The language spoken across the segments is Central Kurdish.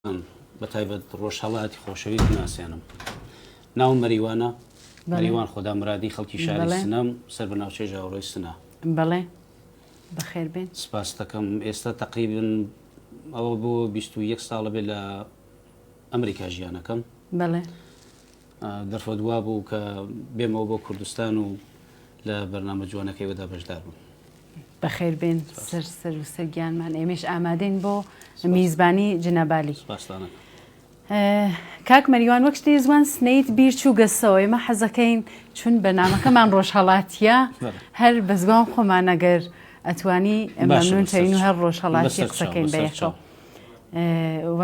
بەتایبەت ڕۆژهەڵاتی خۆشەویست ناسیێنم. ناو مەریوانە مەریوان خۆدا مرادی خەڵکی شاری سنەم سەر بە ناوچەی ژاوڕۆی سنە. بەڵێ بەخێر بێن. سپاس دەکەم. ئێستا تقریبن ئەوە بۆ 21 ساڵە بێت لە ئەمریکا ژیانەکەم. بەڵێ دەرفەت وا بوو کە بێمەوە بۆ کوردستان و لە بەرنامە جوانەکەی وەدا بەشدار بووم. بەخێر بێن سەر و سەرگیانمان ئێمەش ئامادەین بۆ میزبانی جنەبالی. کاک مەریوان وەک شتێ زوان سنەیت بیر چوو گەسەوە ئێمە حەزەکەین چون بەنامەکەمان ڕۆژهەڵاتیە هەر بە زگان خۆمان ئەگەر ئەتوانی مەمنون تەین و هەر ڕۆژهەڵاتی قسەکەین بەیەکەوە و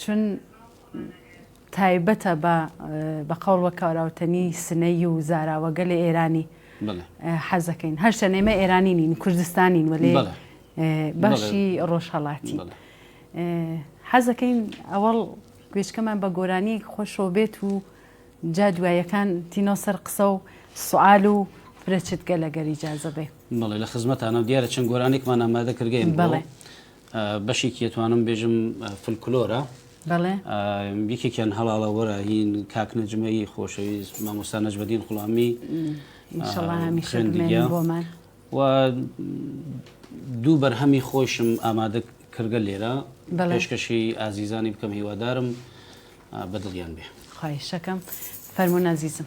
چون تایبەتە بە قەوڵ وە کاراوتنی سنەی و زاراوەگە لە ئێرانی حەزەکەین هەر شەنێمە ئێرانی نین کوردستانین وەلێ بەشی ڕۆژهەڵاتی حەزەکەین ئەوەڵ گوێشکەمان بە گۆرانی خۆشەوە بێت و جا دوایەکان تینۆ سەر قسە و سوال و فرەچتگە لەگەر ئیجازە بێ. بەڵێ لە خزمەتانە دیارە چەند گۆرانێکمان ئامادە کردگەین. بەڵێ بەشێکی ئەتوانم بێژم فولکلۆرە. بەڵێ یەکێکیان هەڵاڵە وەرە هین کاک نەجمەی خۆشەویست مامۆستا نەجمەدین خوڵامی ئینشەڵڵا هەمیشە بۆمان و دوو بەرهەمی خۆشم ئامادە کردگە لێرە پێشکەشی ئازیزانی بکەم هیوادارم بەدڵیان بێ. خواهشەکەم فەرموون ئازیزم.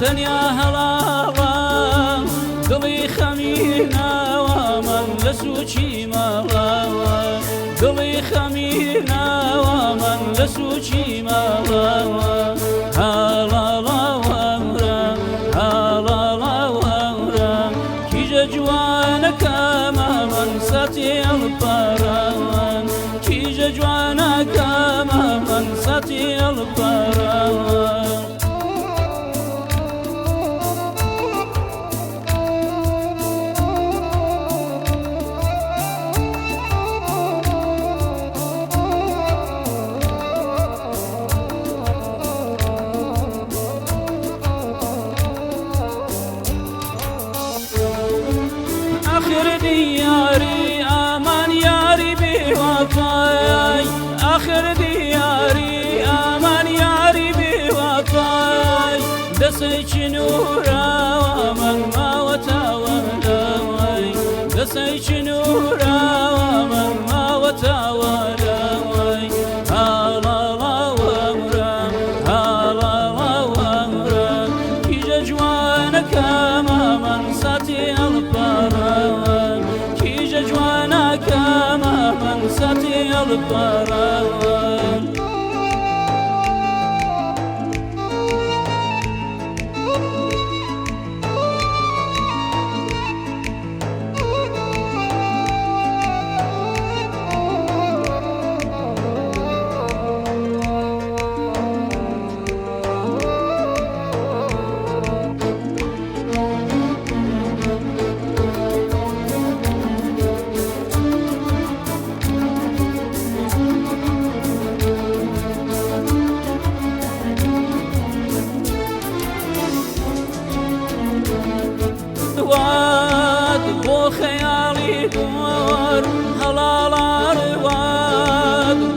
تەنیا هەڵاڵە دڵی خەمیناوە من لە سوچی ماڵاوە دڵی خەمیناوە من لە سوچی ماڵاوە هەڵاڵاوەمرە هەڵاڵاوەمرە کیژە جوانەکەمە من سەتی هەڵپەڕەوەن کیژە جوانەکەمە من سەتی هەڵپەڕەوەن دەسەی نوراوە من ماوەتاوە لەوەی دەسەی نوراوە من ماوەتاوە لەوەی هەڵاڵاوەمرە هەڵاڵاوەمرە کیژە جوانەکەمە من سەتی هەڵپەڕەوەن کیژە جوانەکەمە من سەتی هەڵپەڕەوەن بۆ خەیاڵی گۆر هەڵاڵاڕوات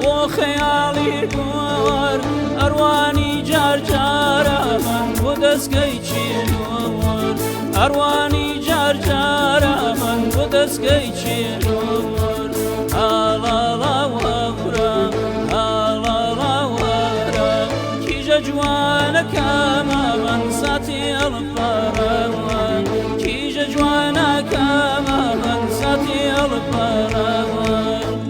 بۆ خەیاڵی گۆر ئەروانی جارجارە من بۆ دەستگەی چێنۆر ئەروانی جارجارە من بۆ دەستگەی چێنۆر هەڵاڵاوەمرە هەڵاڵاوەرە کیژە جوانەکەمە من سەتی هەڵپەڕەوەن کیژە جوانەکەمە من سەتی هەڵپەڕەوەن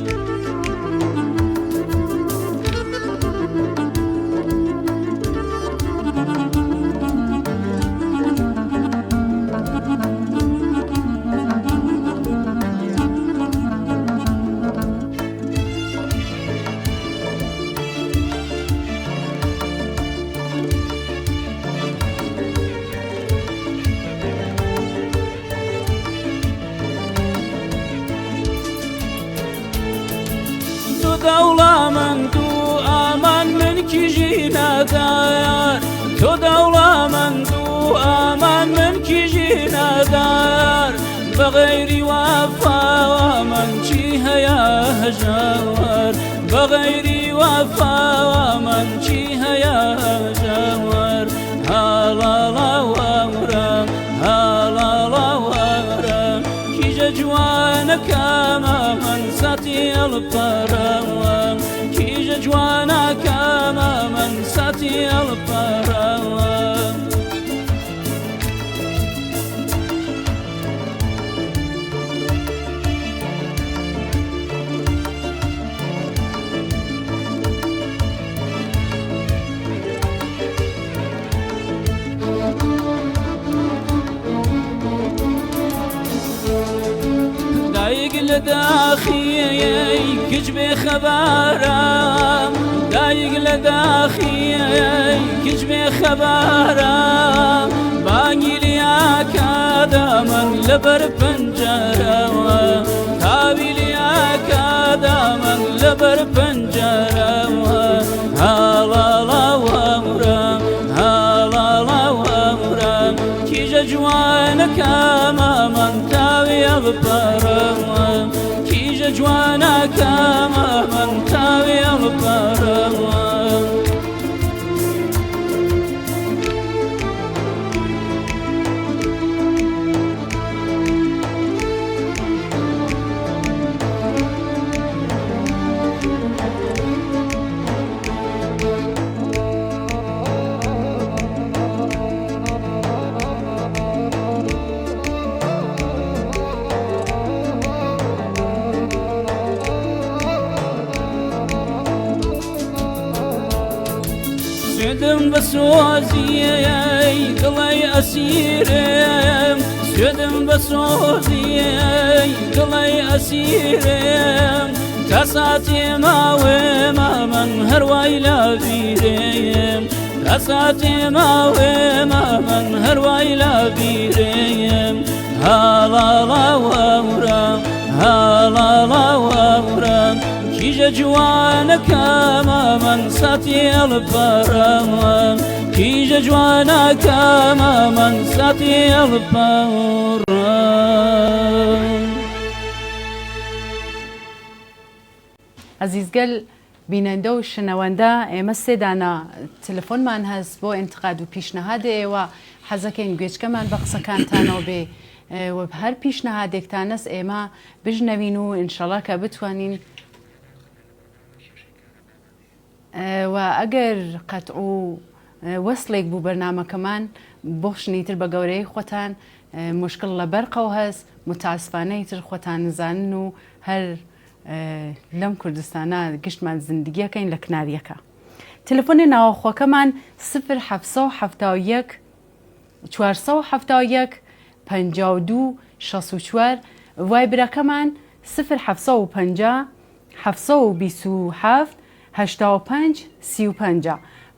بند و ئامان من کیژی نادار بەغەیری وافا من چی هەیە هەژار بەغەیری وافا من چی هەیە هەژار هاڵاڵا وەورە هاڵاڵا وەورە کیژە جوانەکەمە من ساتی هەڵپەڕەوە کیژە جوانەکەمە من ساتی هەڵپەڕەوە لداخيي كجبي خبارم دايق لداخيي كجبي خبارم باقي لي كادما لبر بنجرة تابي لي كادما لبر بنجرة هلا لا وامرا هلا لا وامرا كيجا جوانك اماما تاوي البرم جوانەکەمە من تاوی هەڵپەڕەوە سوێدم بە سۆزیەی دڵی ئەسیرم سوێدم بە سۆزیەی دڵی ئەسیرم تا ساتێ ماوێمە من هەروای لاویرێم تا ساتێ ماوێمە من هەروای لاویرێم هاڵاڵا وەورە هاڵاڵا وەورە کیژە جوانەکەمە من ساتی هەڵپەڕەوە کیژە جوانەکەمە من ساتی هەڵپەڕە عزیزگەل بینەندە و شنەوەندە ئێمە سێدانە تەلەفۆنمان هەست بۆ ئینتقاد و پیشنەهاد ئێوە حەزەکەین گوێچکەمان بە قسەکانتانەوە بێ هەر پیشنەهادێکتان هەست ئێمە بژنەوین و ئینشەڵا کە بتوانین و ئەگەر قەتع و وەسڵێک بوو بەرنامەکەمان بۆشنیتر بە گەورەی خۆتان مشکل لە بەرقەوە هەست متاسفانەیتر خۆتان نزانن و هەر لەم کوردستانە گشتمان زندگیەکەین لە کناریەکە. تەلەفۆنی ناوەخۆکەمان 0771 471 52 64 ڤایبرەکەمان 0750 727 85 35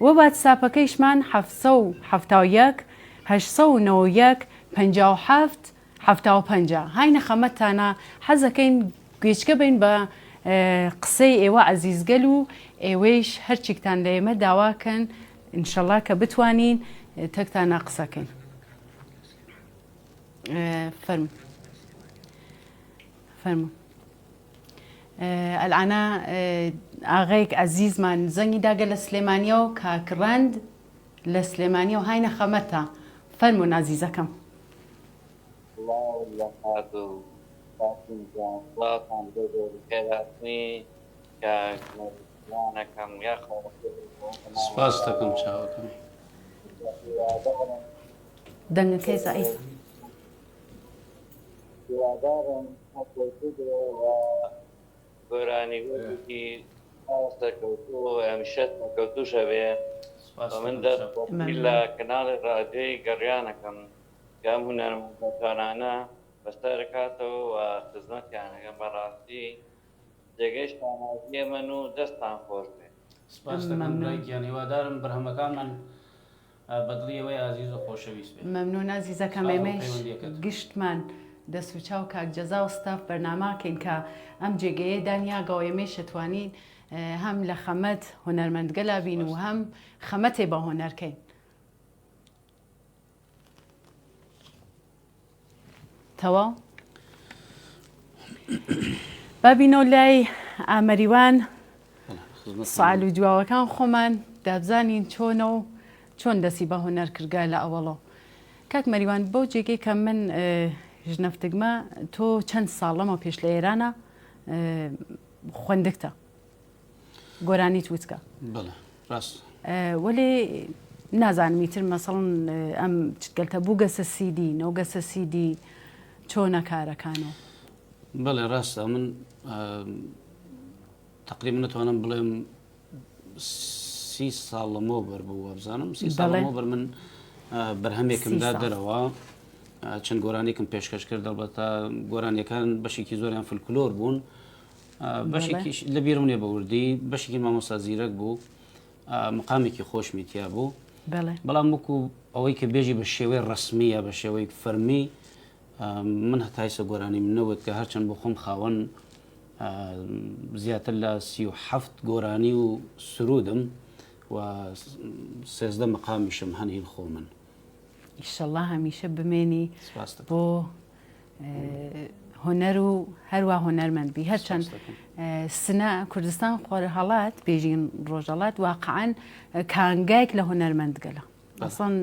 و واتساپەکەیشمان 771 891 57 75 هاینە خەمەتانە حەزەکەین گوێچکە بین بە قسەی ئێوە عەزیزگەل و ئێوەیش هەرچێکتان لە ئێمە داواکەن ئینشەڵا کە بتوانین تەکتانە قسەکەین. فەرموو ئەلعانە ئاغایەک عەزیزمان زەنگی داگە لە سلێمانیە و کاکڕەند لە سلێمانیە و هاینە خەمەتە فەرموون عەزیزەکەم. سپاس دەکەم چاوەکەم دەنگەکەی زەعیف گۆرانی وەکی ئاستەکەوتو ئەمیشەت کەوتوشە بێ من لە کەناڵی ڕادیۆی گەڕیانەکەم کەم هونەرمەندانانە بەستەرکاتەوە و خزمەتیانەکەم بەڕاستی جێگەیشتان نازیە من و دەستان خۆش بێ. سپاس دەکەم برایگیان هیوادارم بەرهەمەکانمان بەدڵیەوەی ئازیز و خۆشەویست بێت. مەمنون عەزیزەکەم ئێمەش گشتمان دەست و چاو کاک جەزا و ستاف بەرناماکەین کە ئەم جێگەیە دانیاگەوە ئێمەش دەتوانین هەم لە خەمەت هونەرمەندگەلا بین و هەم خەمەتێ بە هۆنەرکەین. تەواو بابینەوە لای ئامەریوان سوال و جوابەکان خۆمان دابزانین چۆنە و چۆن دەستی بە هونەر کردگا لە ئەوەڵەوە کاک مەریوان بەو جێگەی کە من ژنەفتگمە تۆ چەند ساڵەمە پێش لە ئێرانە خوێندکتە گۆرانی تووتکە وەلێ نازانمیتر مەسەڵەن ئەم چگەلتە بوو گەسە سیدی نەو گەسە سیدی چۆنە کارەکانەوە بەڵێ ڕاستە من تقریبا نتوانم بڵێم 30 ساڵ لەمەوە بەربوو وابزانم 30 ساڵ لەمەوە بەر من بەرهەمێکمدا دەرەوە چەند گۆرانێکم پێشکەش کرد دەڵبەتە گۆرانیەکان بەشێکی زۆریان فولکلۆر بوون بەشێکیش لە بیرم نیە بە وردی بەشێکی مامۆستا زیرەک بوو مقامێکی خۆشمی تیا بوو بەڵام وەکو ئەوەی کە بێژی بە شێوەی ڕسمیە بە شێوەی فەرمی من هەتایسە گۆرانی منەوت کە هەرچەند بۆ خۆم خاوەن زیاتر لە 37 گۆرانی و سرودم و 13 مقامیشم هەنین خۆ من ئیشەڵڵا هەمیشە بمێنی بۆ هۆنەر و هەروە هۆنەرمەندبی هەرچەند سنە کوردستان خۆر هەڵات بێژین ڕۆژەڵات واقعان کانگایك لە هۆنەرمەندگەلە ئەسڵەن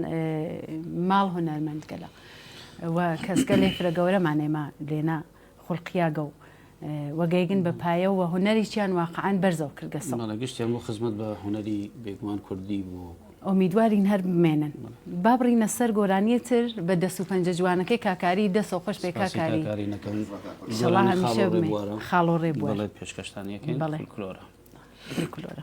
ماڵ هۆنەرمەندگەلە و کەسکە لێ فرە گەورەمانێمە لێنا خوڵقیاگە و وەگەیگن بە پایە و هۆنەریشیان واقعان بەرزەو کردگەسە گەشتیان بۆ خزمەت بە هۆنەری بێگومان کوردی بوو ئۆمیدوارین هەر بمێنن با بڕینە سەر گۆرانیەتر بە دەست و پەنجە جوانەکەی کاکاری دەست و خۆش پێ کاکاری هەمیشە خاڵۆ ڕێ بووە پێشکەشتانیەکەی کلۆرە کلۆرە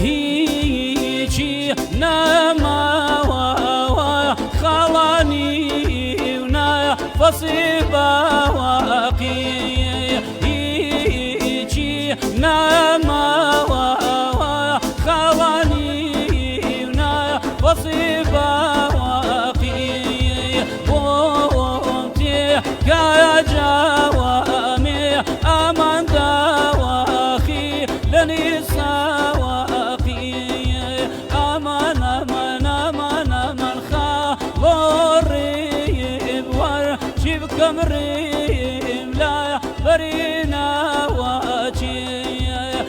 هیچی نەماوە خەڵانی و نەفەسی باوەقی هیچی نەماوە خەڵانی و نەفەسی باوەقی بۆم تێگایە جاوەمێ ئەمەنداوە سواقي أمان أمان أمان أمان خالوريب وشيب كمريب لا برينا وشي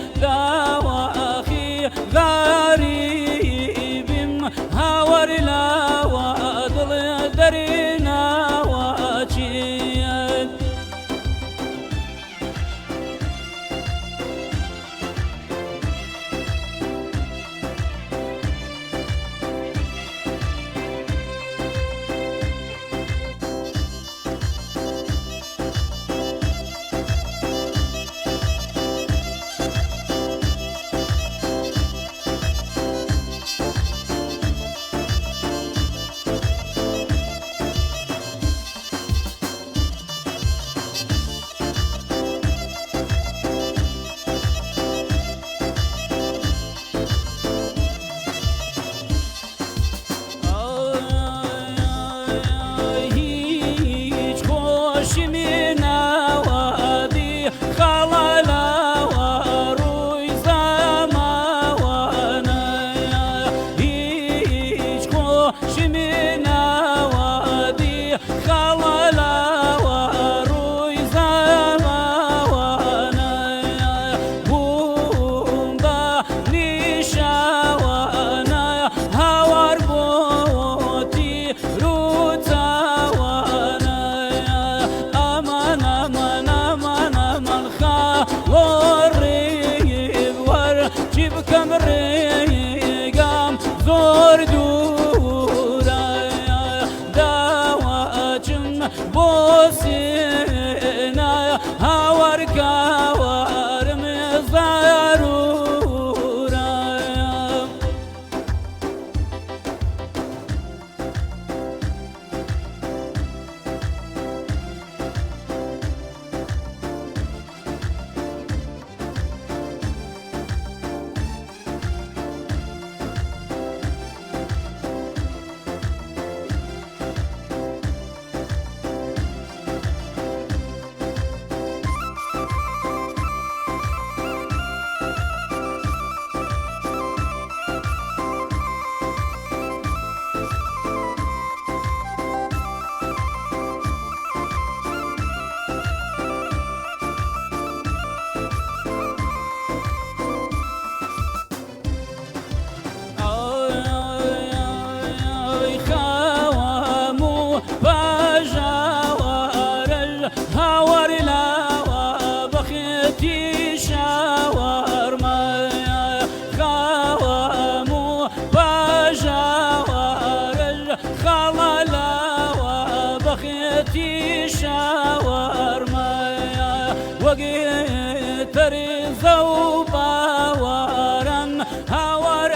تريزة وباورا هاور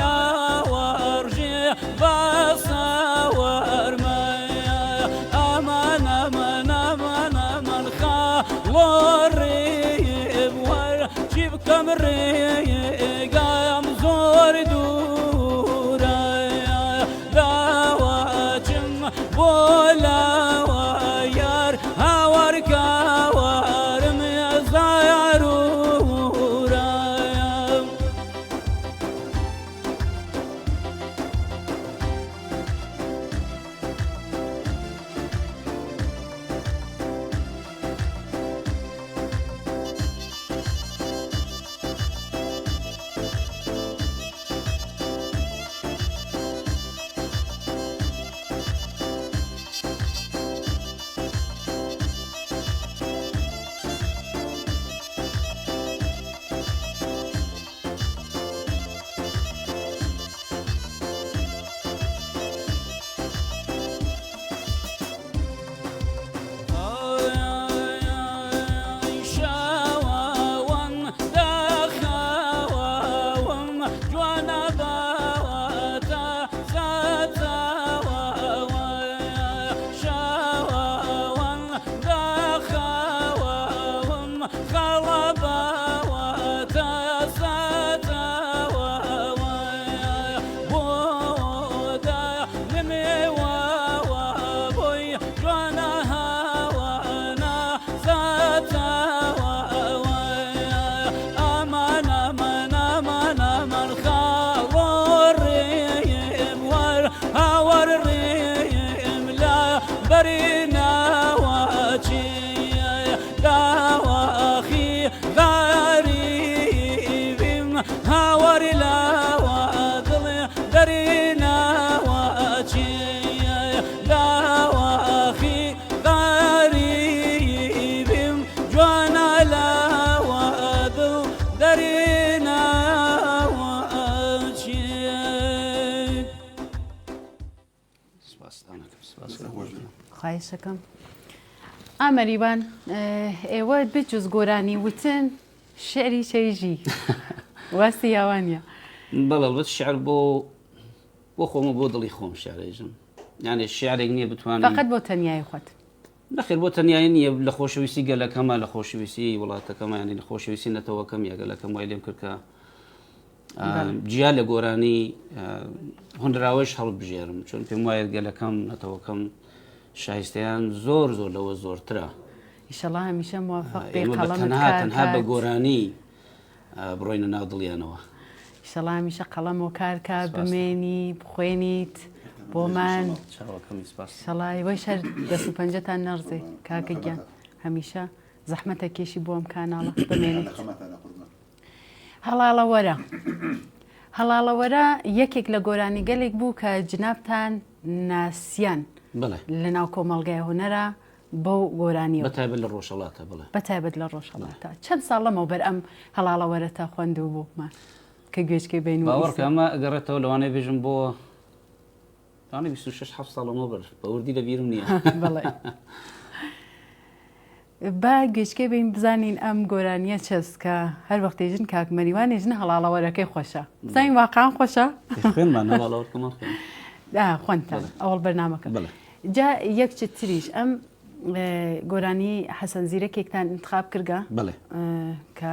أورجي بصور مايا أمان أمان أمان أمان خالو الريب ورجيب كم الريب قام زور دورا دواجم بولا ويار هاور كاورم يزايرورا شاوان دخاوم جوانا باوتا زاتاوم شاوان دخاوم خلباوتا زاتاوم بودا نميوا بوي جوانا هاوانا زاتاوم أمان أمان أمان أمان خالو الريم هاور الريم لا برينا واجي لا واخي غريب هاور لا واضل درينا واجي لا واخي غريب جوانا لا واضل درينا واجي خواهش دەکەم ئامەریبان ئێوە بجوز گۆرانی وتن شعری چەیژی واستی یاوانە بەڵێ البەت شعر بۆ خۆم و بۆ دڵی خۆم شعرێژم یعنی شعرێک نییە بتوانم فقط بۆ تەنیای خۆت نەخێر بۆ تەنیایی نییە لە خۆشەویستی گەلەکەمە لە خۆشەویستی وڵاتەکەمە ینی لە خۆشەویستی نەتەوەکەم یا گەلەکەم وای لێم کرد کە جیا لە گۆرانی هەندراوەش هەڵبژێرم چون پێم وایە گەلەکەم نەتەوەکەم شایستەیان زۆر زۆر لەوە زۆرترە ئیشەڵا هەمیشە موافق بێ تەنها بە گۆرانی بڕۆینە ناو دڵیانەوە ئیشەڵا هەمیشە قەڵەمەوە کارکە بمێنی بخوێنیت بۆمان شەڵای وەی شەر دەست و پەنجەتان نەڕزێ کاکە گیان هەمیشە زەحمەتە کێشی بۆم کاناڵە بمێنیت هەڵاڵەوەرە هەڵاڵەوەرە یەکێک لە گۆرانی گەلێک بوو کە جنابتان ناسیان لە ناو کۆمەڵگای هونەرە بەو گۆرانیەوە بەتایبەت لە ڕۆژهەڵاتە بڵێ بەتایبەت لە ڕۆژهەڵاتە چەند ساڵەمەوە بەر ئەم هەڵاڵەوەرە تا خوێندوو بوومان کە گوێچکەی بین باوەڕکە ئەمە گەڕێتەوە لەوانەیە بێژم بۆ 26 ساڵەمە بەر بەوردی لە بیرم نییە بەڵێ با گوێچکەی بین بزانین ئەم گۆرانیە چەست کە هەر وەختێژن کاکمەریوان ێژنە هەڵاڵەوەرەکەی خۆشە زانین واقعان خۆشە خوێنتان ئەوڵ بەرنامەکە جا یەکچ تریش ئەم گۆرانی حەسەن زیرەکێکتان انتخاب کردگە کە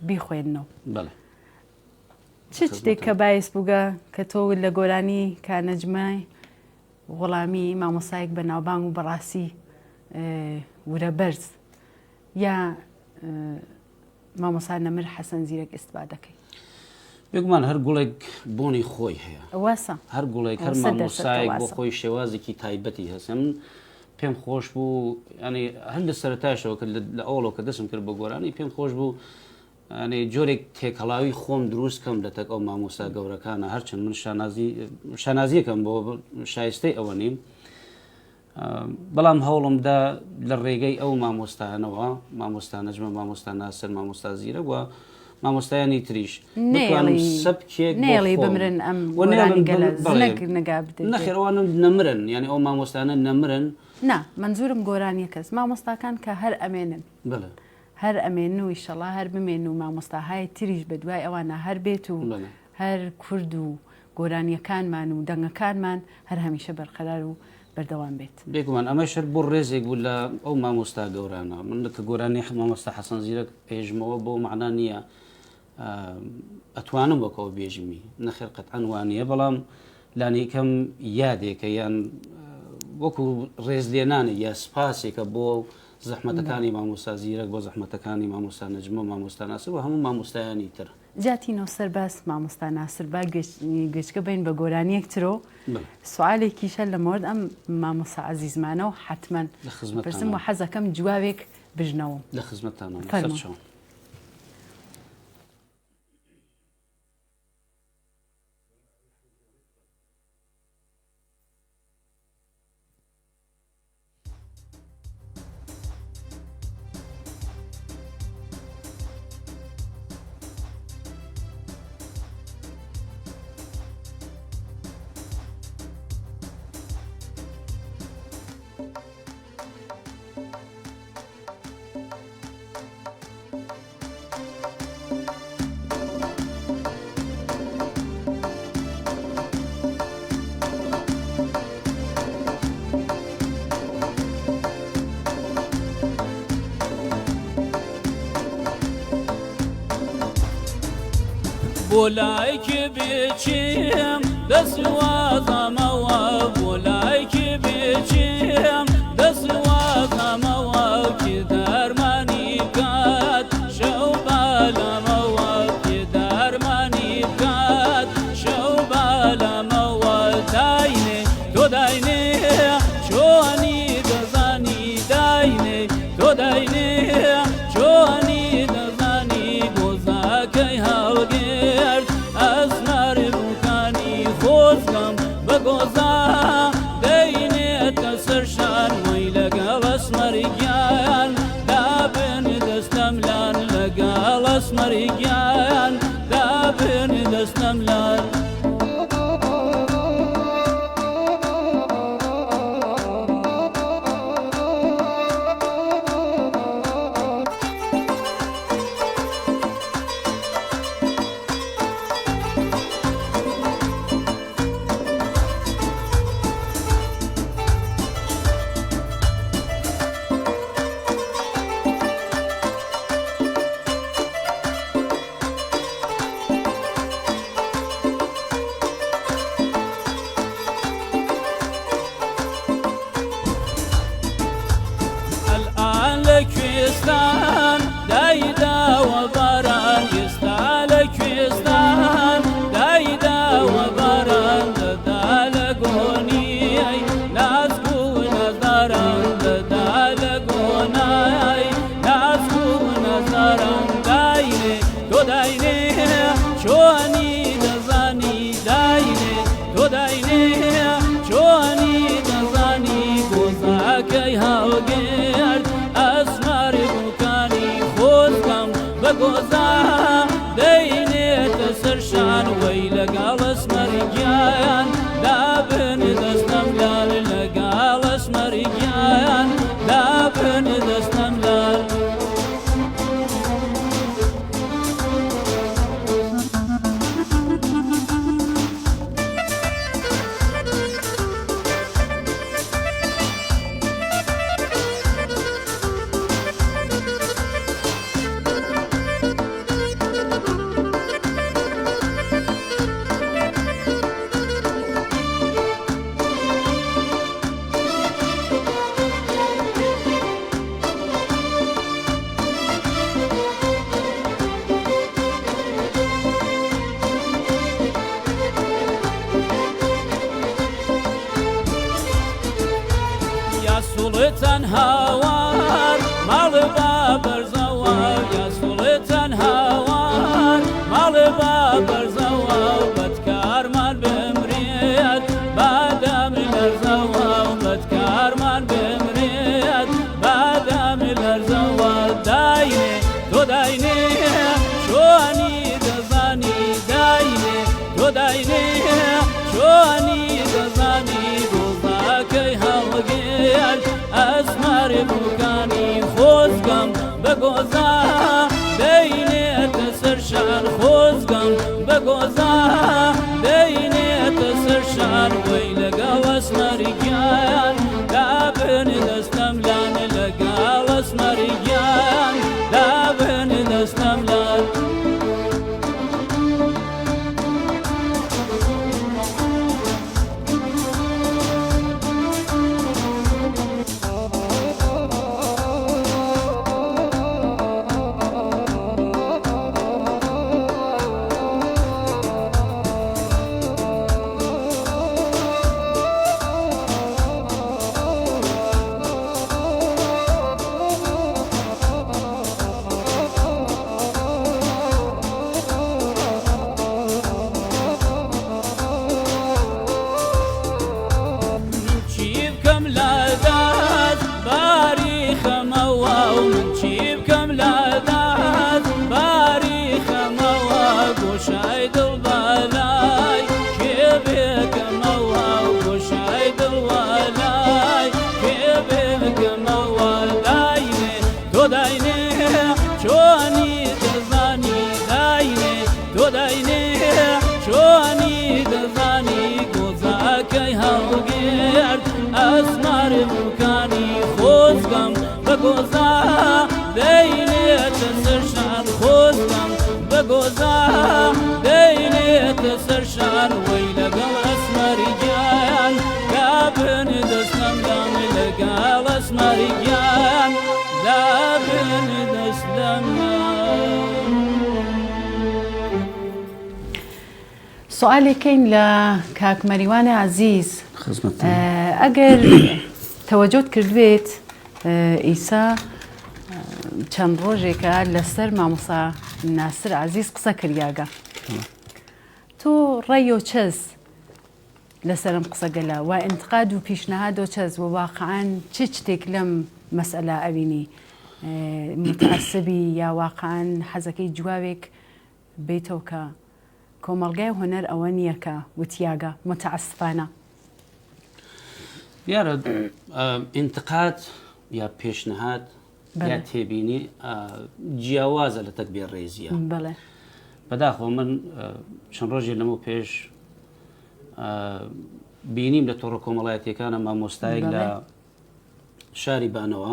بیخوێنەوە چ شتێک کە باعث بووگە کە تۆ لە گۆرانی کانەجمای غوڵامی مامۆسایەک بە ناوبانگ و بەڕاستی ورە بەرز یا مامۆسا نەمر حەسەن زیرەک ئیسبا دەکەی بێگومان هەر گوڵێک بۆنی خۆی هەیە واسە هەر گوڵێک هەر مامۆسایەک بۆ خۆی شێوازێکی تایبەتی هەست من پێم خۆش بوو ینی هەر لە سەرەتاشەوە کە لە ئەوڵەوە کە دەستم کرد بە گۆرانی پێم خۆش بوو ینی جۆرێک تێکەڵاوی خۆم دروست کەم لە تەک ئەو مامۆستا گەورەکانە هەرچەند من شانازیەکەم بۆ شایستەی ئەوە نیم بەڵام هەوڵمدا لە ڕێگەی ئەو مامۆستانەوە مامۆستا نەجمە مامۆستا ناسر مامۆستا زیرە وە مامۆستایانی تریش نێڵی بمرن ئەم نەخێڕوانم نەمرن یعنی ئەو مامۆستانە نەمرن نا منزورم گۆرانی کەس مامۆستاکان کە هەر ئەمێنن هەر ئەمێن و ئیشەڵا هەر بمێن و مامۆستاهای تریش بە دوای ئەوانە هەر بێت و هەر کورد و گۆرانیەکانمان و دەنگەکانمان هەر هەمیشە بەرقەرار و بەردەوام بێت. بێگومان ئەمە شەر بۆ ڕێزێک بوو لە ئەو مامۆستا گەورانە من کە گۆرانی مامۆستا حەسەن زیرەک هێژمەوە بۆ معنە نییە ئەتوانم وەکەوە بێژمی نەخێر قەتعەن وانە بەڵام لانەیەکەم یادێکە یان وەکو ڕێزلێنانی یا سپاسێکە بۆ زەحمەتەکانی مامۆستا زیرەک بۆ زەحمەتەکانی مامۆستا نەجمە مامۆستا ناسر و هەموو مامۆستایانی تر جاتینەوە سەرباس مامۆستا ناسر با گەشتکە بین بە گۆرانیەک ترۆ سوالێکیشە لە مۆرد ئەم مامۆستا عەزیزمانە و حتمەن پرسم و حەزەکەم جوابێک بژنەوە لە خزمەتتانە. بۆلایکی بچیم دەسوازەمەوە بۆلایکی بچیم دەسوازەمەوە کی دەرمانی بکات شەو بالەمەوە کی دەرمانی بکات شەو بالەمەوە داینێ تۆ داینێ چۆنی دەزانی داینێ تۆ داینێ چۆنی دەزانی گۆزەکەی هەڵگرت ئەسمەر بووکانی خۆزگەم بە گۆزە دەینێتە سەر شان وەی لەگەڵ ئەسمەرگیان دابن دەستەم لان لەگەڵ ئەسمەرگیان دابن دەستەم لان کوێستان دایداوە باران ئێستا لە کوێستان دایداوە باران دەدا لە گۆنیای نازک و نەزاران دەدا لە گۆنای نازک و نەزاران داینێ تۆ داینێ چۆنی دەزانی داینێ تۆ داینێ چۆنی دەزانی گۆزەکەی هەڵگرت ئەسمەر بووکانی خۆزگەم بە گۆزە دەینێتە سەر شان وەی لەگەڵ ئەسمەرگیان دابن دەستەم لال لەگەڵ ئەسمەرگیان دابن دەستەم لال سوڵتان هاوار ماڵە با بەرزەوە یا سوڵتان هاوار ماڵە با بەرزەوە بەدکارمان بمرێت بادەمی لەرزەوە بەدکارمان بمرێت بادەمی لەرزەوە داینێ تۆ داینێ چۆنی دەزانی داینێ تۆ داینێ چۆنی دەزانی گۆزەکەی هەڵگرت ئەسمەر بووکانی خۆزگەم بە بەگۆزا دەینێتە سەر شار خۆزگەم بەگۆزا دەینێتە سەر شار وەی لەگەڵ ئەسمەریگیان دابن دەستەم لان لەگەڵ ئەسمەریگیان دابن دەستەم لان بەگۆزا دەینێتە سەر شار خۆزگەم بەگۆزا دەینێتە سەر شار وەی لەگەڵ ئەسمەریگیان دابن دەستەم لام لەگەڵ ئەسمەریگیان دابن دەستەم سوالێکین لە کاک مەریوانە عەزیز ئەگەر تەوەجۆت کردوێت ئیسا چەند ڕۆژێکە لەسەر مامۆستا ناسر عەزیز قسە کردیاگە تۆ ڕێیۆ چەس لەسەرم قسە گەلا و ئینتقاد و پیشنەهادۆ چەس و واقعاً چ شتێک لەم مەسئلە ئەوینی متعەسبی یا واقعاً حەزەکەی جواوێک بێتەوە کە کۆمەڵگای هونەر ئەوە نییە کە وتیاگە متعەسفانە دیارە ئینتقاد یا پێشنەهات یا تێبینی جیاوازە لە تەکبیر ڕێزیە بەداخۆ من چەند ڕۆژێ لەمە پێش بینیم لە تۆڕە کۆمەڵایەتیەکانە مامۆستایەک لە شاری بانەوە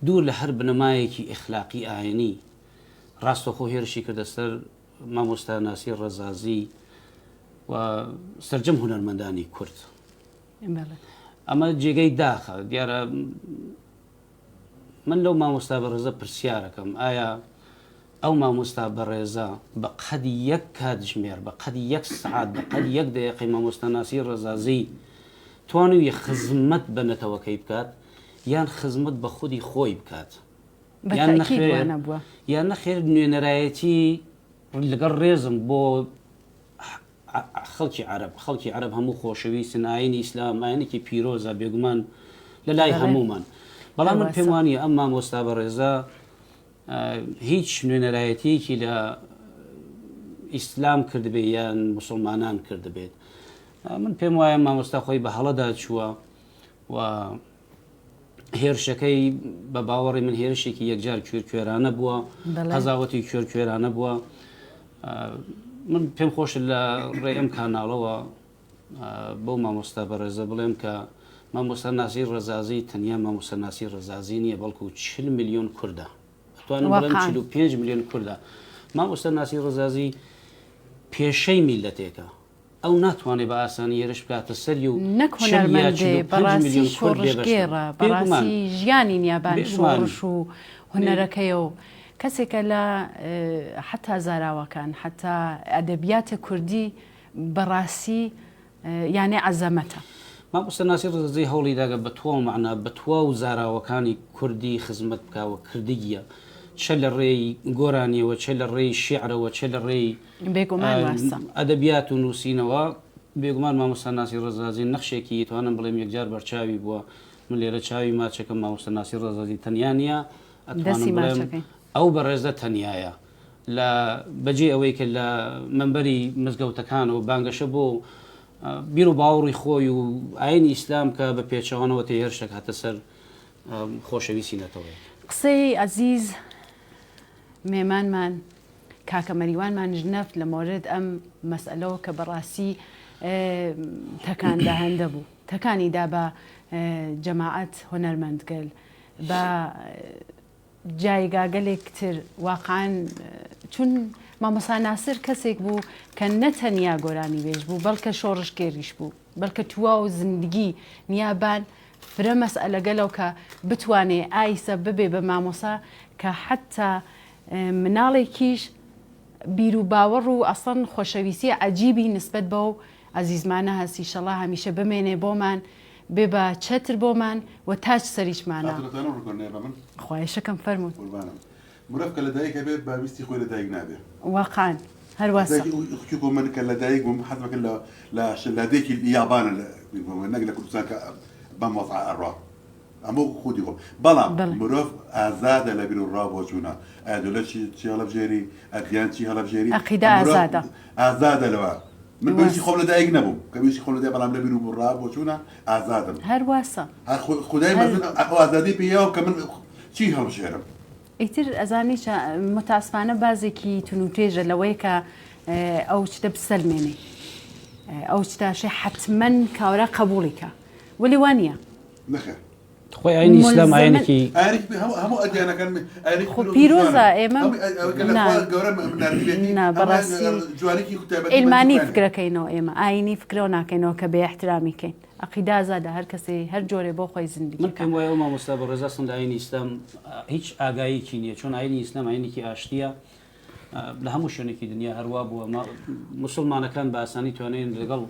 دوور لە هەر بنەمایەکی ئیخلاقی ئاینی ڕاستەخۆ هێرشی کردە سەر مامۆستا ناسیر ڕەزازی و سەرجەم هونەرمەندانی کورد ئەمە جێگەی داخە دیارە من لەو مامۆستا بەڕێزە پرسیارەکەم ئایا ئەو مامۆستا بەڕێزە بە قەدی یەک کاتژمێر بە قەدی یەک سعات بە قەدی یەک دقیقەی مامۆستا ناسیر ڕەزازی توانوی خزمەت بە نەتەوەکەی بکات یان خزمەت بە خودی خۆی بکات یان نەخێر نوێنەرایەتی لەگەڵ ڕێزم بۆ خەڵکی عەرەب هەموو خۆشەویستن ئاینی ئیسلام ئاینێکی پیرۆزە بێگومان لە لای هەمومان بەڵام من پێم وانیە ئەم مامۆستا بەڕێزە هیچ نوێنەرایەتیەکی لە ئیسلام کردبێ یان موسڵمانان کردبێت من پێم وایە مامۆستا خۆی بە هەڵەدا چووە و هێرشەکەی بە باوەڕی من هێرشێکی یەکجار کوێرانە بووە قەزاوەتی کوێرانە بووە من پێم خۆشە لە ڕێ ئەم کاناڵەوە بۆ مامۆستا بەڕێزە بڵێم کە مامۆستا ناسیر ڕەزازی تەنیا مامۆستا ناسیر ڕەزازی نییە بەڵکو 40 میلیۆن کوردە ئەتوانم بڵێم 45 میلیۆن کوردە مامۆستا ناسیر ڕەزازی پێشەی میلەتێکە ئەو ناتوانێت بە ئاسانی هێرش بکاتە سەری و نەکۆنەرمەندێ بەڕاستی شۆڕژگێڕە بەڕاستی ژیانی نیابان شۆڕش و هونەرەکەیەوە کەسێکە لە حتا زاراوەکان حتا ئەدەبیاتە کوردی بەڕاستی یانێ عەزەمەتە مامۆستا ناسیر ڕەزازی هەوڵی داگە بە تۆ مەعنا بە توا و زاراوەکانی کوردی خزمەت بکاوە کردیگیە چە لە ڕێی گۆرانیەوە چە لە ڕێی شیعرەوە چە لە ڕێی ئەدەبیات و نووسینەوە بێگومان مامۆستا ناسیر ڕەزازی نەخشێکی توانم بڵێم یەکجار بەرچاوی بووە من لێرە چاوی ماچەکەم مامۆستا ناسیر ڕەزازی تەنیا نیە ئەتوانم بڵێم ئەو بەڕێزە تەنیایە لە بەجێ ئەوەی کە لە مەمبەری مزگەوتەکانەوە بانگەشە بۆ بیر و باوەڕی خۆی و ئاینی ئیسلام کە بە پێچەوانەوە تێهێرشێک هاتە سەر خۆشەویستی نەتەوەی قسەی عەزیز مێمانمان کاکە مەریوانمان ژنەفت لە مۆرد ئەم مەسئلەوە کە بەڕاستی تەکانداهەندە بوو تەکانیدا بە جەماعەت هۆنەرمەندگەل بە جایگاگەلێکتر واقعاً چون مامۆستا ناسر کەسێک بوو کە نەتەنیا گۆرانی بێژ بوو بەڵکە شۆڕشگێریش بوو بەڵکە توا و زندگی نیابان فرە مەسئلەگەلەوە کە بتوانێ ئایسە ببێ بە مامۆسا کە حتا مناڵێکیش بیر و باوەڕ و ئەسڵەن خۆشەویستی عەجیبی نسبەت بە و عەزیزمانە هەستی ئینشەڵا هەمیشە بمێنێ بۆمان بێ بە چەتر بۆمان و تاج سەریشمانە خۆشەکەم فەرمووت مرافقە لە دایکە بێت باویستی خۆی لە دایک نابێت واقعاً هەروەسا من کە لە دایک بووم حەزمەکە لە شەلادێکی یابانە نەک لە کوردستان کە بەم وەزعە ئەڕوا ئەمە خودی خۆ بەڵام مرۆڤ ئازادە لە بیر و ڕابۆچوونە ئەدۆلەت چی هەڵەبژێری ئەدیان چی هەڵەبژێری عەقیدە ئازادە ئازادە لەوە من بەویستی خۆم لە دایک نەبووم کە ویستی خۆم لە دایک بەڵام لە بیر و ڕابۆچوونە ئازادم هەروەسا خودای مەزن ئازادی پێیەوە کە من چی هەڵبژێرم ئیتر ئەزانیش متاسفانە بازێکی تونوتێژە لەوەی کە ئەو شتە بسەلمێنێ ئەو شتاشێ حتمەن کاورە قبوڵیکە ولی وانە نەخێر خۆی ئاینی ئیسلام ئاینێکی هەموو ئەدیانەکان پیرۆزە ئێمە ئیلمانی فکرەکەینەوە ئێمە ئاینی فکرەوە ناکەینەوە کە بێ احترامیکەین عەقیدە ئازادە هەر کەسێ هەر جۆرێ بۆ خۆی زندگی من پێم وایە مامۆستا بەڕێزە سند ئاینی ئیسلام هیچ ئاگاییکی نییە چۆن ئاینی ئیسلام ئاینێکی ئاشتیە لە هەموو شوێنێکی دنیا هەروە بووە موسڵمانەکان بە ئاسانی توانێن لەگەڵ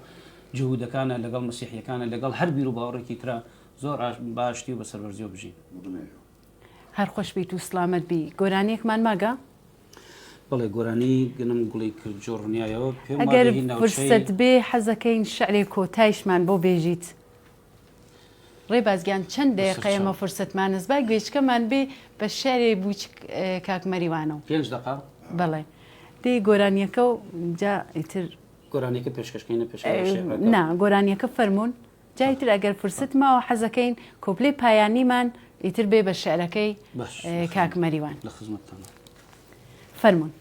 جوهودەکانە لەگەڵ مەسیحیەکانە لەگەڵ هەر بیر و باوەڕێکی ترە زۆر باشتی و بە سەربەرزیەوە بژین هەر خۆش بیت و سلامەت بی گۆرانیەکمان ماگە بەڵێ گۆرانی گەنم گوڵی کرد جۆڕنیایەوە پێم ئەگەر فرسەت بێ حەزەکەین شعرێ کۆتایشمان بۆ بێژیت ڕێبازگیان چەند دقیقەیەمە فرسەتمانز با گوێچکەمان بێ بە شعرێ بوو کاک مەریوانەوە 5 دقیقە بەڵێ دێ گۆرانیەکە و جا ئیتر گۆرانیەکە پێشکەشکەینە پێش نا گۆرانیەکە فەرمونون جایتر ئەگەر فرست ماوە حەزەکەین کۆپلەی پایانیمان ئیتر بێ بە شعرەکەی کاک مەریوان لە خزمەتتانە فەرمونون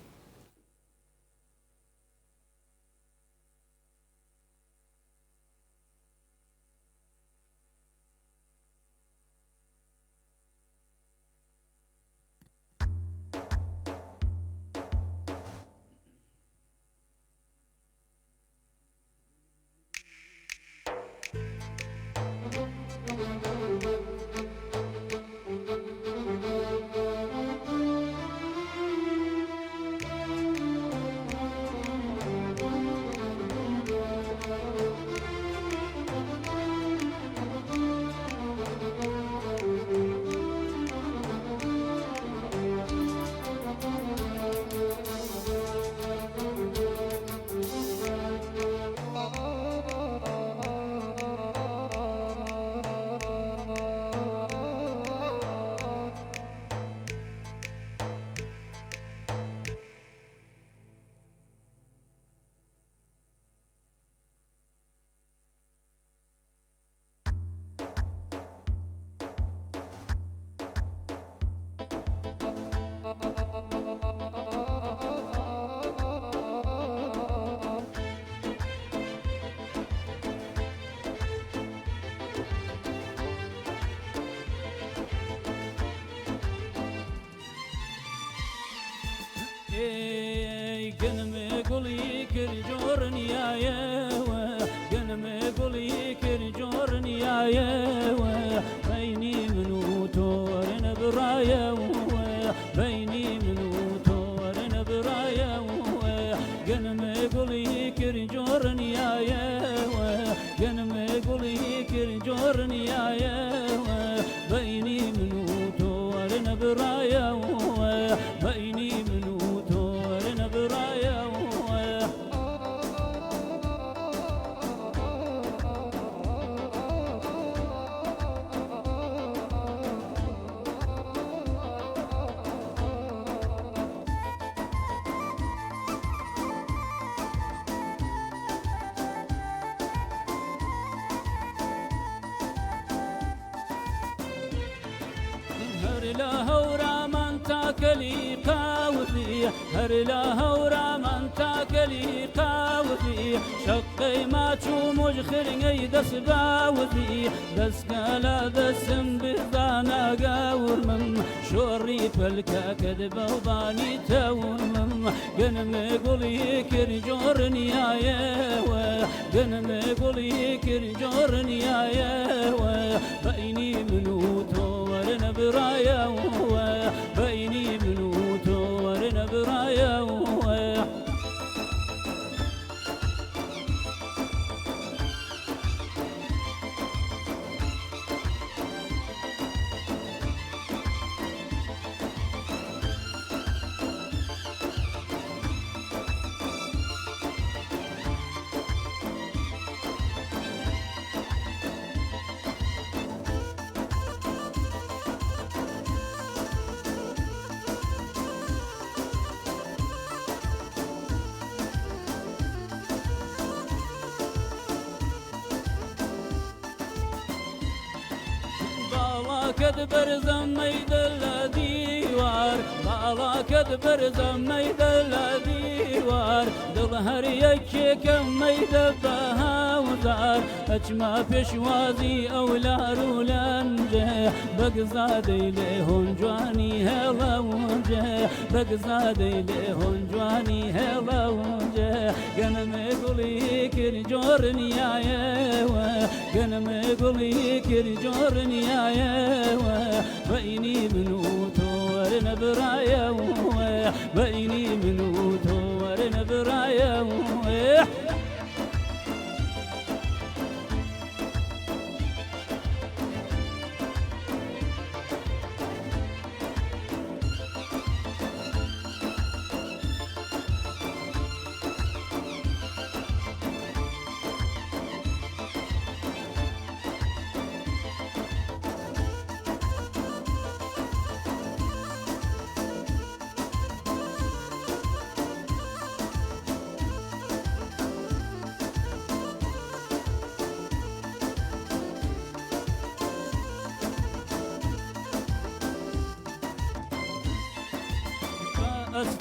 گەنمێ گوڵی کرد جۆڕنیایەوە گەنمێ گوڵی کرد جۆڕنیایەوە بەینی من و تۆرە نەبڕایەوە بەینی من و تۆرە نەبڕایەوە گەنمێ گوڵی کرد جۆڕنیایەوە گەنمێ گوڵی کرد جۆڕنیایەوە بەینی من و تۆرە نەبڕایەوە بەینی من و تۆرە نەبڕایەوە لا هورا من تاكلي قاوذي هر لا هورا من تاكلي قاوذي شقي ما تشو مجخرني دس باوذي دس قالا دسم بذانا قاور من شوري فلكا كذب وضاني تاور من قنم قولي كرجورني يا يوا قنم قولي كرجورني يا يوا بيني منوتو ورنا برايا بيني منوتو ورنا برايا كدبر زميد الديوار بالا كدبر زميد الديوار ظهر يكي كميد بهاوزار اجما بشوازي اولا رولانجه بقزادي لهون جواني هلا ونجه بقزادي لهون جواني هلا ونجه قنم قولي كرجورني يا يوا قنم قولي كرجورني يا يوا بيني منوتو ورنا برايا بيني منوتو ورنا برايا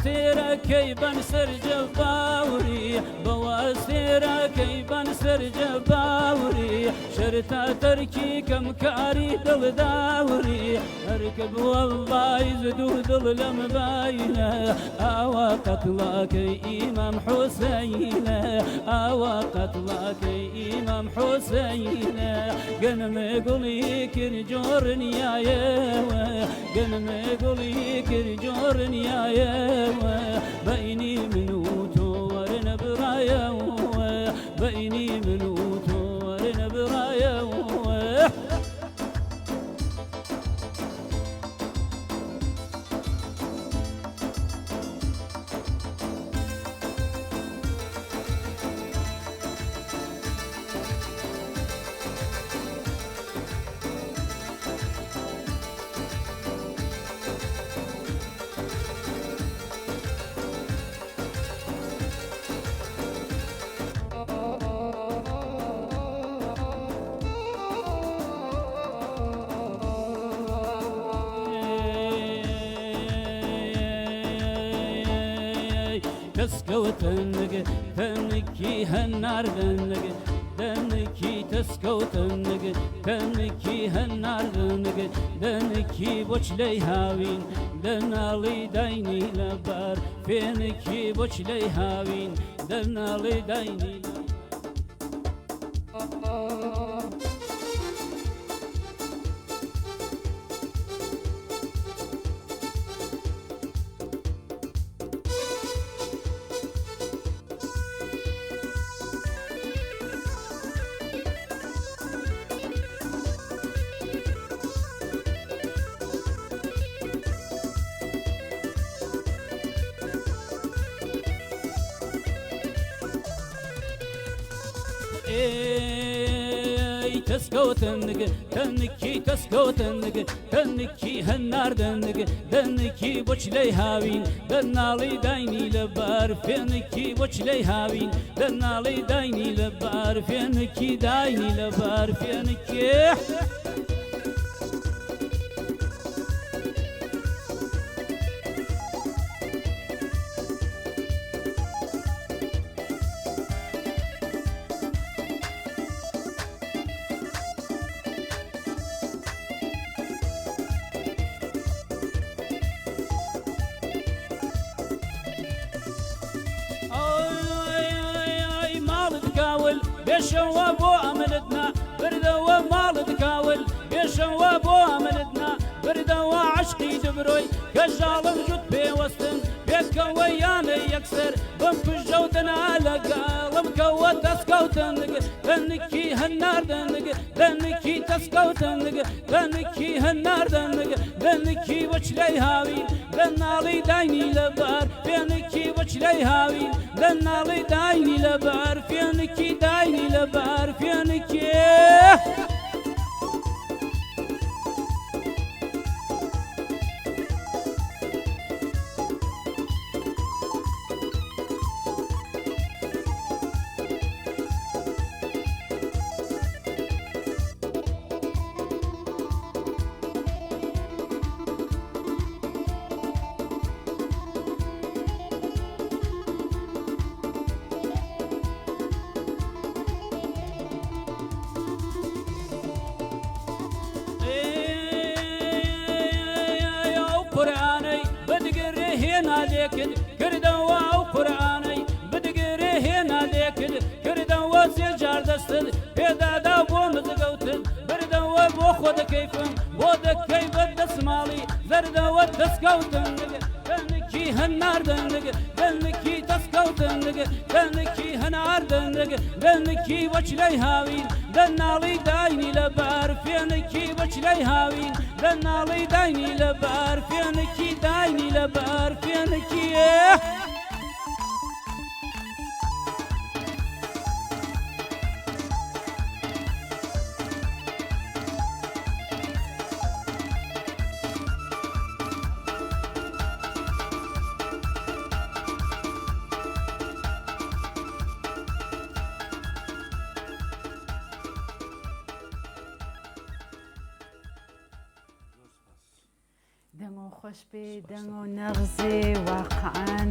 استيرا كيبان سر جباوري بوا استيرا كيبان سر جباوري شرطا تركي كم كاري دل داوري اركب والله يزدو دل لمباينه اوا قتلك امام حسين اوا قتلك امام حسين قنم قولي كرجورني يا يوا قنم قولي كرجورني يا بيني منوتو ورنا برايا بيني منوتو ورنا برايا تسكو تنكي هالنار دنكي تسكو تنكي هالنار دنكي بوشلي هاوين دنالي دايني لبار فينكي بوشلي هاوين دنالي دايني تسكو تنكي تسكو تنكي هالنار دنكي بوشلي هاوين دنالي دايني لبار فينكي بوشلي هاوين دنالي دايني لبار فينكي دايني لبار فينكي بێشەوە بۆ ئەمنتنا بردەوە ماڵت کاول بێشەوە بۆ ئەمنتنا بردەوە عشقی دبرۆی کەژاڵم جوت پێوەستن پێکەوە یانە یەکسەر بم کوژە و دەنا لەگەڵم کەوە دەستکەوتنگ دەنکی هەناردنگ دەنکی دەستکەوتنگ دەنکی هەناردنگ دەنکی وەچلەی هاوین دەناڵی داینی لەبەر پێنکی وەچلەی هاوین دەناڵی داینی لەبەر پێنکی داینی لەبەر پێنکی کردەوە ئەو قورئانەی بدگرێ هێنا لێکرد کردەوە سێجار دەستت پێدادا بۆ مزگەوتت بردەوە بۆ خۆ دەکەیفم بۆ دەکەی بە دەسماڵی زەردەوە دەستکەوتنگ دەنکی هەناردنگ دەنکی دەستکەوتنگ دەنکی هەناردنگ دەنکی وەچلەی هاوین دەناڵی داینی لەبەر فێنکی وەچلەی هاوین دەناڵی داینی لەبەر فێنکی داینی لەبەر فێنکی دەنگۆ خۆش بێ دەنگ و نەغزێ واقعان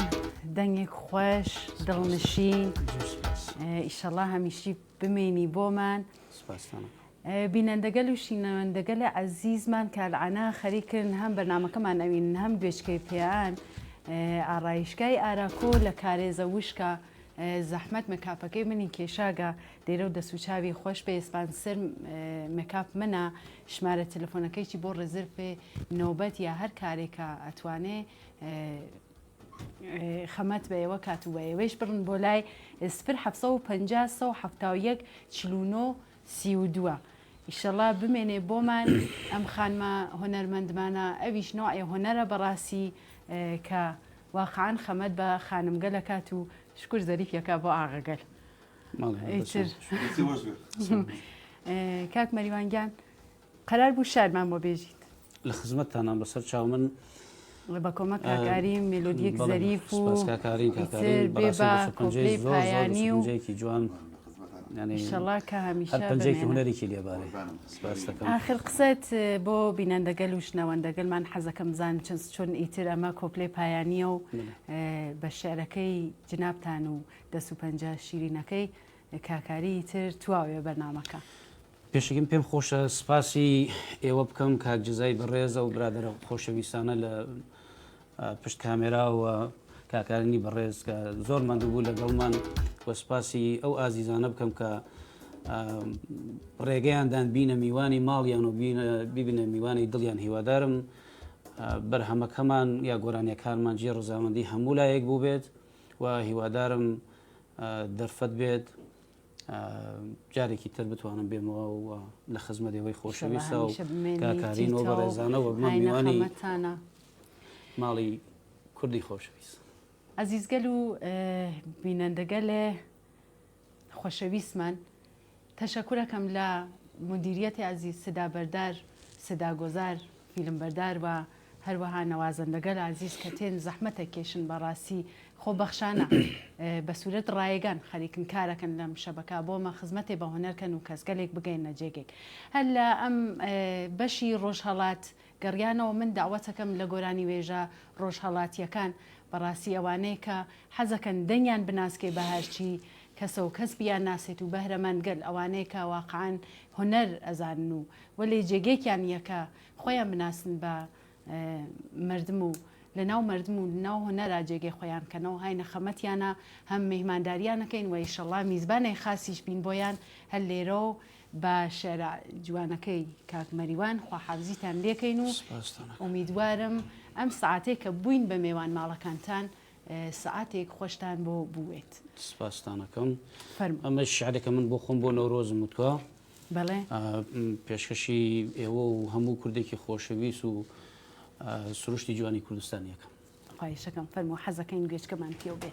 دەنگێک خۆش دڵنشین ئیشەڵا هەمیشی بمێنی بۆمان بینەندەگەل و شینەوەندەگەلە عەزیزمان کارعانە خەریکردن هەم بەرنامەکەمان ئەوین هەم گوێچکەی پێیان ئاڕایشگای ئاراکۆ لە کارێزە وشکە زەحمەت مەکاپەکەی منی کێشاگە دێرە و دەسوچاوی خۆش بێ سپانسەر مەکاپ منە ژمارە تەلەفۆنەکەیی بۆ ڕزرفێ نۆبەت یا هەر کارێکە ئەتوانێ خەمەت بە ئێوە کات و بە ئێوەش بڕن بۆ لای 0 49 ئیشەڵا بمێنێ بۆمان ئەم خانمە هۆنەرمەندمانە ئەویش نوعی هۆنەرە بەڕاستی کە واقعان خەمەت بە خانمگەلە کات و شکر زەریفیەکە بۆ ئاغەگەل کاک مەریوانگیان قەرار بوو شارمان بۆ بێژیت لە خزمەتتانە بەسەر چاو من بە کۆمەک کاکاری مێلۆدیەک زەریف و کۆپلەی پایانی و جوان ئیشەڵا کە هەمیشە پەنجەیەکی هونەرێکی لێبارێ آخر قسەت بۆ بینەندەگەل و شنەوەندەگەلمان حەزەکەم بزان چۆن ئیتر ئەمە کۆپلەی پایانیە و بە شێعرەکەی جنابتان و دەست و پەنجە شیرینەکەی کاکاری ئیتر تواوێ بەرنامەکە پێشەکەم پێم خۆشە سپاسی ئێوە بکەم کاک جزای بەڕێزە و برادرە خۆشەویستانە لە پشت کامێراوە کاکارنی بەڕێز کە زۆر مادووبوو لەگەڵمان وەسپاسی ئەو ئازیزانە بکەم کە ڕێگەیاندان بینە میوانی ماڵیان و ببینە میوانی دڵیان هیوادارم بەرهەمەکەمان یا گۆرانیەکانمان جێ ڕزامەندی هەموو لایەک بوو بێت و هیوادارم دەرفەت بێت جارێکی تر بتوانم بێمەوە و لە خزمەتەوەی خۆشەویستە و کاکارینەوە بەڕێزانەوە بمە میوانی ماڵی کوردی خۆشەویست عزیزگەل و بینەندەگەلێ خۆشەویستمان تەشەکورەکەم لە مدیریەتی عزیز سدا بەردار سدا گۆزار فیلم بەردار و هەروەها نەوازەندەگەل عزیز کە تێن زەحمەتە کێشن بەڕاستی خۆبەخشانە بە سوورەت ڕایگان خەریکن کارەکەن لەم شەبەکە بۆمە خزمەتێ بە هۆنەرکەن و کەسگەلێک بگەینە جێگێک هەر لە ئەم بەشی ڕۆژهەڵات گەڕیانەوە من داوەتەکەم لە گۆرانی وێژە ڕۆژهەڵاتیەکان بەڕاستی ئەوانەیە کە حەزەکەن دەنگیان بناسکێ بە هەرچی کەسە و کەس بیان ناسێت و بەهرەمەندگەل ئەوانەیە کە واقعان هۆنەر ئەزانن و وەلێ جێگێکیان یەکە خۆیان بناسن بە مردم و لە ناو مردم و ناو هۆنەرا جێگەی خۆیان کەنەوە هاینە خەمەتیانە هەم میهمانداریانەکەین و ئیشەڵا میزبانەی خاسیش بین بۆیان هەر لێرە و بە شێرە جوانەکەی کاک مەریوان خواحافزیتان لێکەین و ئومیدوارم ئەم سعاتێک کە بووین بە میوان ماڵەکانتان سعاتێک خۆشتان بۆ بوێت. سپاستانەکەم. ئەمە شعرێکە من بۆ خۆم بۆ نەورۆزم وتووە. بەڵێ پێشکەشی ئێوە و هەموو کوردێکی خۆشەویست و سروشتی جوانی کوردستانیەکەم. خواهشەکەم فەرموو حەزەکەین گوێچکەمان پێو بێ.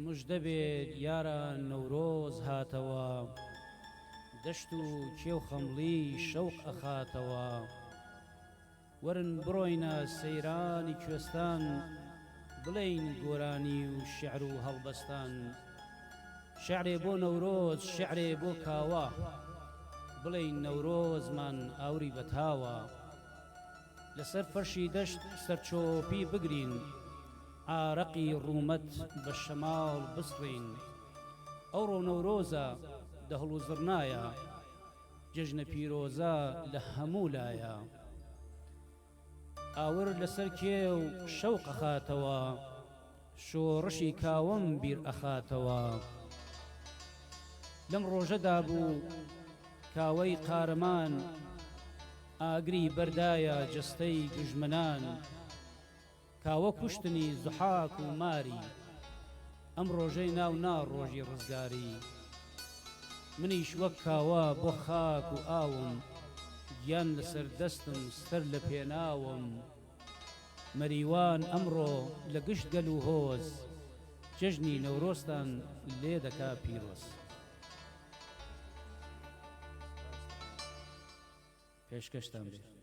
مژدەبێت یارە نەورۆز هاتەوە دەشت و کێو خەمڵی شەوق ئەخاتەوە وەرن بڕۆینە سەیرانی کوێستان بڵین گۆرانی و شیعر و هەڵبەستان شعرێ بۆ نەورۆز شعرێ بۆ کاوە بڵین نەورۆزمان ئاوری بەتاوە لەسەر فەرشی دەشت سەرچۆپی بگرین عارەقی ڕوومەت بە شەماڵ بسڕین ئەوڕۆ نەورۆزە دەهڵ و زڕنایە جەژنە پیرۆزە لە هەموو لایە ئاور لەسەر کێو شەوق ئەخاتەوە شۆڕشی کاوەم بیر ئەخاتەوە لەم ڕۆژەدا بوو کاوەی قارەمان ئاگری بەردایە جستەی دژمنان کاوە کوشتنی زوحاک و ماری ئەم ڕۆژەی ناو ڕۆژی ڕزگاری منیش وەک کاوە بۆ خاک و ئاوم گیان لەسەر دەستم سەر لە پێناوم مەریوان ئەمڕۆ لە گشت گەل و هۆز جەژنی نەورۆستان لێ دەکا پیرۆز. پێشکەشتان بێت.